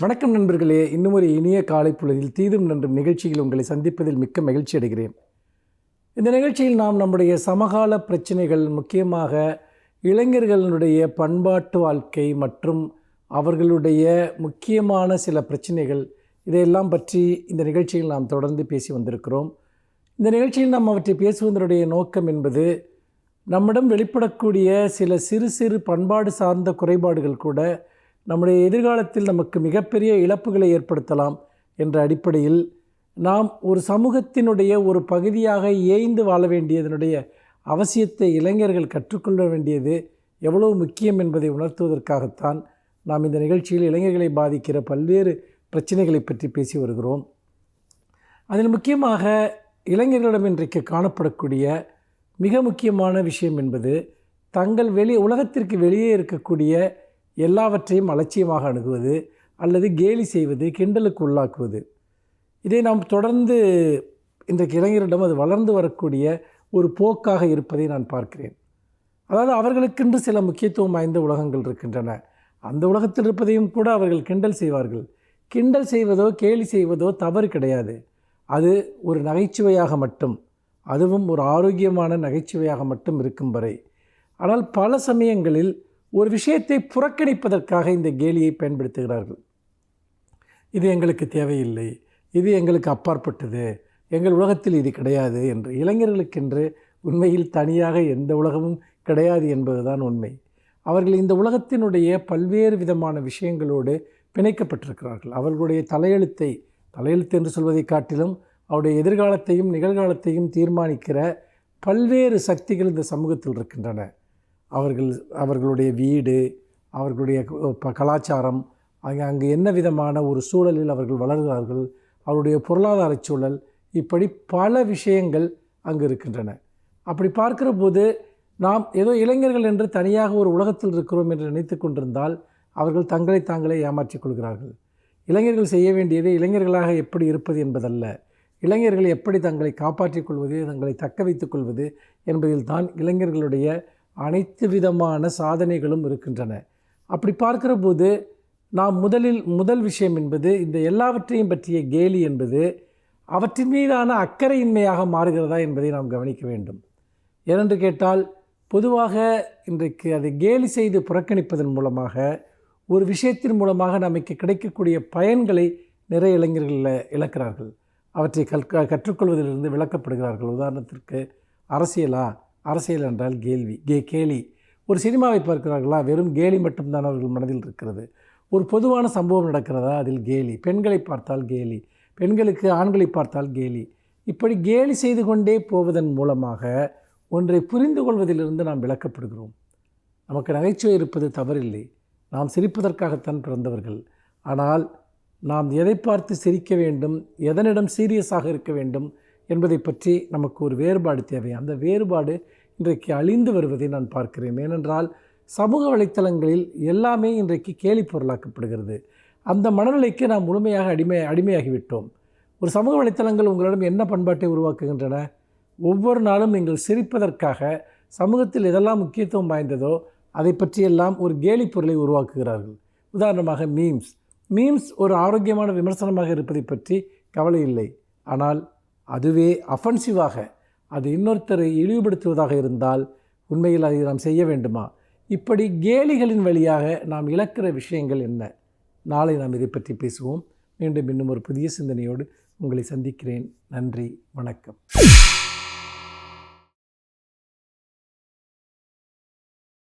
வணக்கம் நண்பர்களே, இன்னும் ஒரு இனிய காலை பொழுதில் தீதும் நன்றும் நிகழ்ச்சியில் உங்களை சந்திப்பதில் மிக்க மகிழ்ச்சி அடைகிறேன். இந்த நிகழ்ச்சியில் நாம் நம்முடைய சமகால பிரச்சனைகள், முக்கியமாக இளைஞர்களுடைய பண்பாட்டு வாழ்க்கை மற்றும் அவர்களுடைய முக்கியமான சில பிரச்சனைகள், இதையெல்லாம் பற்றி இந்த நிகழ்ச்சியில் நாம் தொடர்ந்து பேசி வந்திருக்கிறோம். இந்த நிகழ்ச்சியில் நாம் அவற்றை பேசுவதனுடைய நோக்கம் என்பது, நம்மிடம் வெளிப்படக்கூடிய சில சிறு சிறு பண்பாடு சார்ந்த குறைபாடுகள் கூட நம்முடைய எதிர்காலத்தில் நமக்கு மிகப்பெரிய இழப்புகளை ஏற்படுத்தலாம் என்ற அடிப்படையில் நாம் ஒரு சமூகத்தினுடைய ஒரு பகுதியாக ஏய்ந்து வாழ வேண்டியதனுடைய அவசியத்தை இளைஞர்கள் கற்றுக்கொள்ள வேண்டியது எவ்வளவு முக்கியம் என்பதை உணர்த்துவதற்காகத்தான் நாம் இந்த நிகழ்ச்சியில் இளைஞர்களை பாதிக்கிற பல்வேறு பிரச்சனைகளை பற்றி பேசி வருகிறோம். அதில் முக்கியமாக இளைஞர்களிடம் இன்றைக்கு காணப்படக்கூடிய மிக முக்கியமான விஷயம் என்பது, தங்கள் உலகத்திற்கு வெளியே இருக்கக்கூடிய எல்லாவற்றையும் அலட்சியமாக அணுகுவது அல்லது கேலி செய்வது, கிண்டலுக்கு உள்ளாக்குவது. இதை நாம் தொடர்ந்து இன்றைக்கு இளைஞரிடம் அது வளர்ந்து வரக்கூடிய ஒரு போக்காக இருப்பதை நான் பார்க்கிறேன். அதாவது அவர்களுக்கென்று சில முக்கியத்துவம் வாய்ந்த உலகங்கள் இருக்கின்றன. அந்த உலகத்தில் இருப்பதையும் கூட அவர்கள் கிண்டல் செய்வார்கள். கிண்டல் செய்வதோ கேலி செய்வதோ தவறு கிடையாது. அது ஒரு நகைச்சுவையாக மட்டும், அதுவும் ஒரு ஆரோக்கியமான நகைச்சுவையாக மட்டும் இருக்கும் வரை. ஆனால் பல சமயங்களில் ஒரு விஷயத்தை புறக்கணிப்பதற்காக இந்த கேலியை பயன்படுத்துகிறார்கள். இது எங்களுக்கு தேவையில்லை, இது எங்களுக்கு அப்பாற்பட்டது, எங்கள் உலகத்தில் இது கிடையாது என்று. இளைஞர்களுக்கென்று உண்மையில் தனியாக எந்த உலகமும் கிடையாது என்பதுதான் உண்மை. அவர்கள் இந்த உலகத்தினுடைய பல்வேறு விதமான விஷயங்களோடு பிணைக்கப்பட்டிருக்கிறார்கள். அவர்களுடைய தலையெழுத்து என்று சொல்வதை காட்டிலும் அவருடைய எதிர்காலத்தையும் நிகழ்காலத்தையும் தீர்மானிக்கிற பல்வேறு சக்திகள் இந்த சமூகத்தில் இருக்கின்றன. அவர்களுடைய வீடு, அவர்களுடைய கலாச்சாரம், அங்கு என்ன விதமான ஒரு சூழலில் அவர்கள் வளர்கிறார்கள், அவருடைய பொருளாதார சூழல், இப்படி பல விஷயங்கள் அங்கு இருக்கின்றன. அப்படி பார்க்கிற போது நாம் ஏதோ இளைஞர்கள் என்று தனியாக ஒரு உலகத்தில் இருக்கிறோம் என்று நினைத்து கொண்டிருந்தால் அவர்கள் தங்களை தாங்களே ஏமாற்றிக் கொள்கிறார்கள். இளைஞர்கள் செய்ய வேண்டியது இளைஞர்களாக எப்படி இருப்பது என்பதல்ல, இளைஞர்கள் எப்படி தங்களை காப்பாற்றிக் கொள்வது, தங்களை தக்க வைத்துக் கொள்வது என்பதில் தான் இளைஞர்களுடைய அனைத்து விதமான சாதனைகளும் இருக்கின்றன. அப்படி பார்க்கிற போது நாம் முதல் விஷயம் என்பது, இந்த எல்லாவற்றையும் பற்றிய கேலி என்பது அவற்றின் மீதான அக்கறையின்மையாக மாறுகிறதா என்பதை நாம் கவனிக்க வேண்டும். ஏனென்று கேட்டால், பொதுவாக இன்றைக்கு அதை கேலி செய்து புறக்கணிப்பதன் மூலமாக, ஒரு விஷயத்தின் மூலமாக நமக்கு கிடைக்கக்கூடிய பயன்களை நிறைய இளைஞர்கள் இழக்கிறார்கள். அவற்றை கற்றுக்கொள்வதிலிருந்து விளக்கப்படுகிறார்கள். உதாரணத்திற்கு அரசியல் என்றால் கேலி. ஒரு சினிமாவை பார்க்கிறார்களா, வெறும் கேலி மட்டும்தான் அவர்கள் மனதில் இருக்கிறது. ஒரு பொதுவான சம்பவம் நடக்கிறதா, அதில் கேலி. பெண்களை பார்த்தால் கேலி, பெண்களுக்கு ஆண்களை பார்த்தால் கேலி. இப்படி கேலி செய்து கொண்டே போவதன் மூலமாக ஒன்றை புரிந்து கொள்வதிலிருந்து நாம் விளக்கப்படுகிறோம். நமக்கு நகைச்சுவை இருப்பது தவறில்லை, நாம் சிரிப்பதற்காகத்தான் பிறந்தவர்கள். ஆனால் நாம் எதை பார்த்து சிரிக்க வேண்டும், எதனிடம் சீரியஸாக இருக்க வேண்டும் என்பதை பற்றி நமக்கு ஒரு வேறுபாடு தேவை. அந்த வேறுபாடு இன்றைக்கு அழிந்து வருவதை நான் பார்க்கிறேன். ஏனென்றால் சமூக வலைத்தளங்களில் எல்லாமே இன்றைக்கு கேலி பொருளாக்கப்படுகிறது. அந்த மனநிலைக்கு நாம் முழுமையாக அடிமையாகிவிட்டோம். ஒரு சமூக வலைத்தளங்கள் உங்களிடம் என்ன பண்பாட்டை உருவாக்குகின்றன? ஒவ்வொரு நாளும் நீங்கள் சிரிப்பதற்காக சமூகத்தில் எதெல்லாம் முக்கியத்துவம் வாய்ந்ததோ அதை பற்றியெல்லாம் ஒரு கேலி பொருளை உருவாக்குகிறார்கள். உதாரணமாக மீம்ஸ் ஒரு ஆரோக்கியமான விமர்சனமாக இருப்பதை பற்றி கவலை இல்லை. ஆனால் அதுவே அஃபென்சிவாக, அது இன்னொருத்தரை இழிவுபடுத்துவதாக இருந்தால் உண்மையில் அதை நாம் செய்ய வேண்டுமா? இப்படி கேலிகளின் வழியாக நாம் இழக்கிற விஷயங்கள் என்ன? நாளை நாம் இதை பற்றி பேசுவோம். மீண்டும் இன்னும் ஒரு புதிய சிந்தனையோடு உங்களை சந்திக்கிறேன். நன்றி, வணக்கம்.